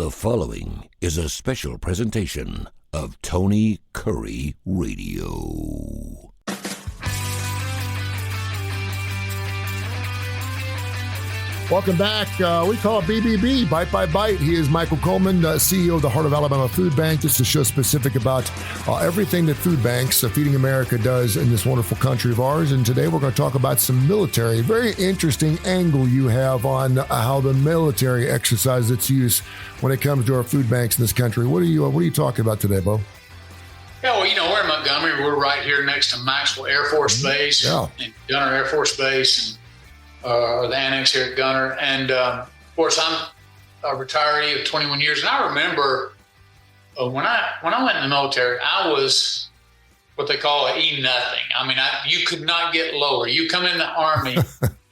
The following is a special presentation of Tony Kurre Radio. Welcome back. We call it BBB, Bite by Bite. He is Michael Coleman, CEO of the Heart of Alabama Food Bank. This is a show specific about everything that food banks, Feeding America, does in this wonderful country of ours. And today we're going to talk about some military. Very interesting angle you have on how the military exercises its use when it comes to our food banks in this country. What are you talking about today, Bo? Yeah, well, we're in Montgomery. We're right here next to Maxwell Air Force Base and Gunner Air Force Base. The annex here at Gunner. And, of course, I'm a retiree of 21 years. And I remember when I went in the military, I was what they call an E-nothing. I mean, you could not get lower. You come in the Army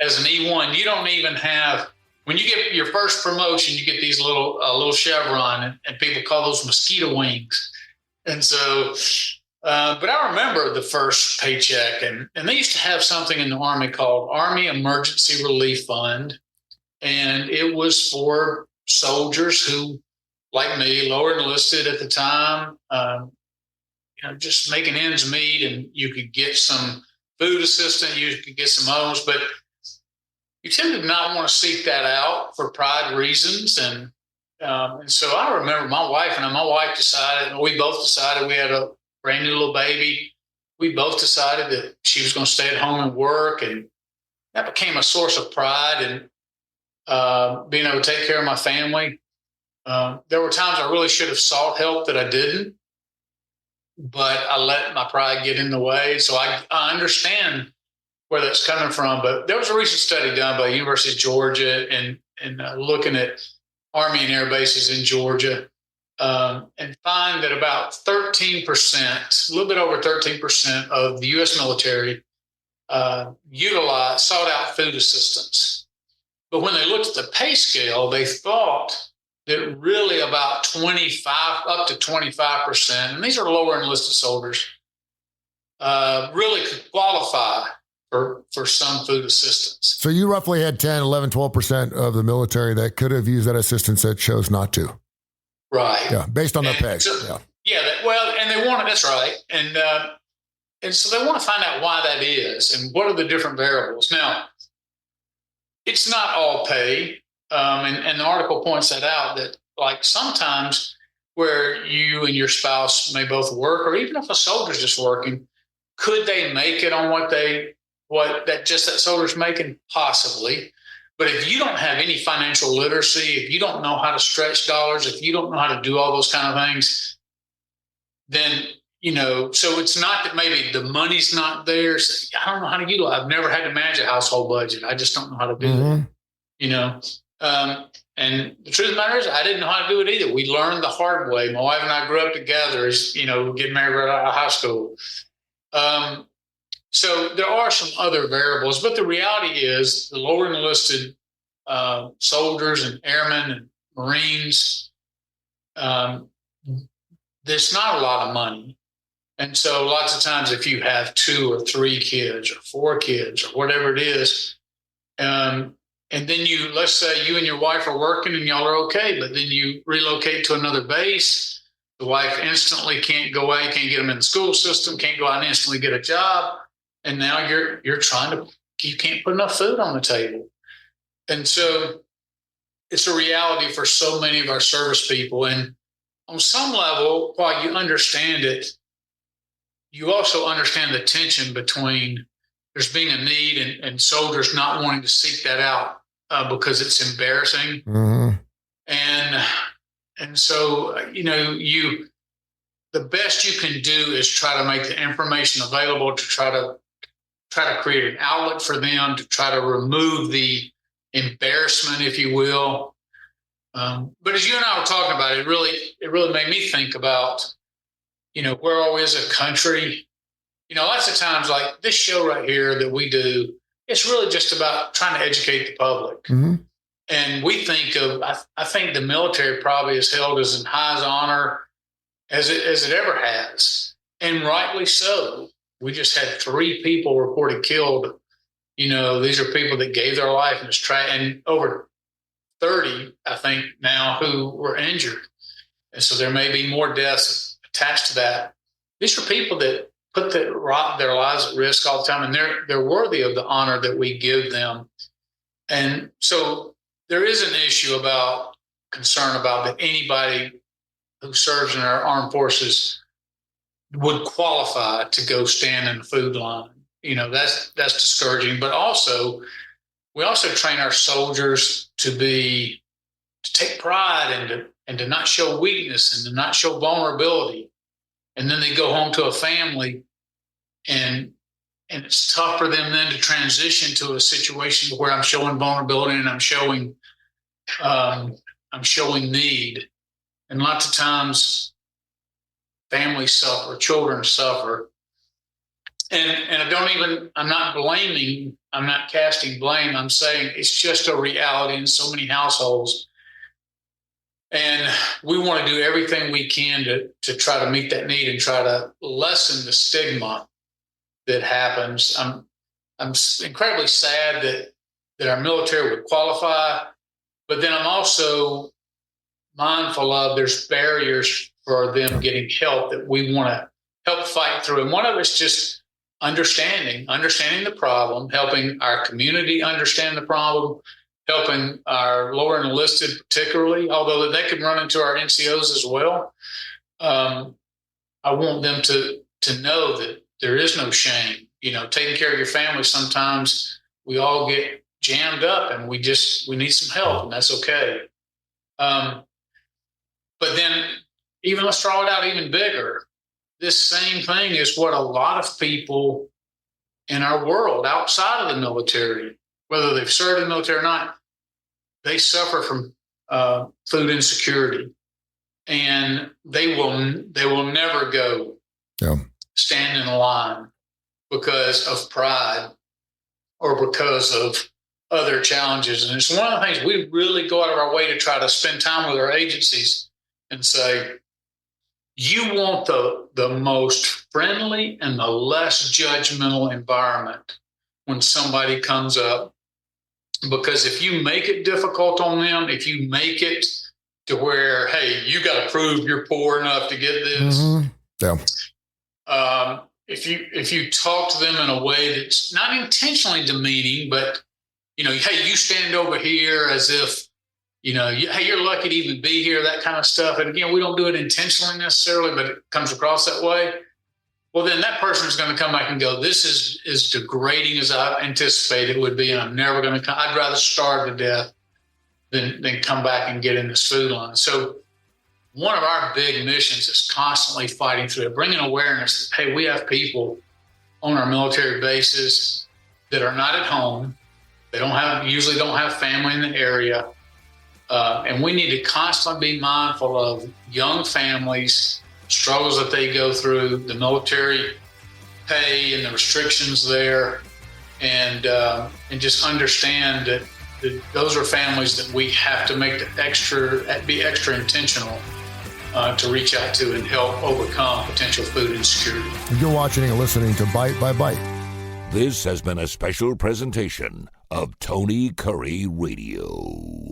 as an E1, you don't even have – when you get your first promotion, you get these little chevron, and people call those mosquito wings. And so but I remember the first paycheck, and they used to have something in the Army called Army Emergency Relief Fund. And it was for soldiers who, like me, lower enlisted at the time, just making ends meet, and you could get some food assistance, you could get some homes, but you tended to not want to seek that out for pride reasons. And so I remember my wife decided, we both decided, we had a brand new little baby. We both decided that she was going to stay at home and work, and that became a source of pride and being able to take care of my family. There were times I really should have sought help that I didn't, but I let my pride get in the way. So I understand where that's coming from. But there was a recent study done by the University of Georgia and looking at Army and air bases in Georgia. And find that about 13%, a little bit over 13% of the U.S. military sought out food assistance. But when they looked at the pay scale, they thought that really about 25%, and these are lower enlisted soldiers, really could qualify for some food assistance. So you roughly had 10, 11, 12% of the military that could have used that assistance that chose not to. Right. Yeah, based on their pay. So, and they want it. That's right. And so they want to find out why that is and what are the different variables. Now, it's not all pay. And the article points that out, that like sometimes where you and your spouse may both work, or even if a soldier's just working, could they make it on what that soldier's making? Possibly. But if you don't have any financial literacy, if you don't know how to stretch dollars, if you don't know how to do all those kind of things, then, so it's not that maybe the money's not there. So I don't know how to utilize. I've never had to manage a household budget. I just don't know how to do it, and the truth of the matter is I didn't know how to do it either. We learned the hard way. My wife and I grew up together as, getting married right out of high school. So there are some other variables, but the reality is the lower enlisted soldiers and airmen and Marines, there's not a lot of money. And so lots of times if you have 2 or 3 kids or 4 kids or whatever it is, and then let's say you and your wife are working and y'all are okay, but then you relocate to another base, the wife instantly can't go away, can't get them in the school system, can't go out and instantly get a job. And now you can't put enough food on the table. And so it's a reality for so many of our service people. And on some level, while you understand it, you also understand the tension between there's being a need and soldiers not wanting to seek that out because it's embarrassing. Mm-hmm. And so, the best you can do is try to make the information available to try to create an outlet for them, to try to remove the embarrassment, if you will. But as you and I were talking about it, it really made me think about, where are we as a country? Lots of times like this show right here that we do, it's really just about trying to educate the public. Mm-hmm. And we think I think the military probably is held as in high honor as it ever has. And rightly so. We just had 3 people reported killed. These are people that gave their life and over 30, I think now, who were injured. And so there may be more deaths attached to that. These are people that put their lives at risk all the time, and they're worthy of the honor that we give them. And so there is an issue about concern about that anybody who serves in our armed forces would qualify to go stand in the food line. That's discouraging. But also, we also train our soldiers to take pride and to not show weakness and to not show vulnerability. And then they go home to a family, and it's tough for them then to transition to a situation where I'm showing vulnerability and I'm showing need. And lots of times families suffer, children suffer. And I'm not blaming, I'm not casting blame. I'm saying it's just a reality in so many households. And we want to do everything we can to try to meet that need and try to lessen the stigma that happens. I'm incredibly sad that our military would qualify, but then I'm also mindful of there's barriers for them getting help that we want to help fight through. And one of it's just understanding the problem, helping our community understand the problem, helping our lower enlisted particularly, although they could run into our NCOs as well. I want them to know that there is no shame. Taking care of your family, sometimes we all get jammed up and we need some help, and that's okay. But then let's draw it out even bigger. This same thing is what a lot of people in our world outside of the military, whether they've served in the military or not, they suffer from food insecurity, and they will never go stand in a line because of pride or because of other challenges. And it's one of the things we really go out of our way to try to spend time with our agencies and say, you want the most friendly and the less judgmental environment when somebody comes up. Because if you make it difficult on them, if you make it to where, hey, you got to prove you're poor enough to get this. If you talk to them in a way that's not intentionally demeaning, but, hey, you stand over here as if, hey, you're lucky to even be here, that kind of stuff. And again, we don't do it intentionally necessarily, but it comes across that way. Well, then that person is going to come back and go, this is as degrading as I anticipated it would be, and I'm never going to come. I'd rather starve to death than come back and get in this food line. So one of our big missions is constantly fighting through it, bringing awareness that, hey, we have people on our military bases that are not at home. They usually don't have family in the area. And we need to constantly be mindful of young families, struggles that they go through, the military pay and the restrictions there, and just understand that those are families that we have to be extra intentional to reach out to and help overcome potential food insecurity. You're watching and listening to Bite by Bite. This has been a special presentation of Tony Kurre Radio.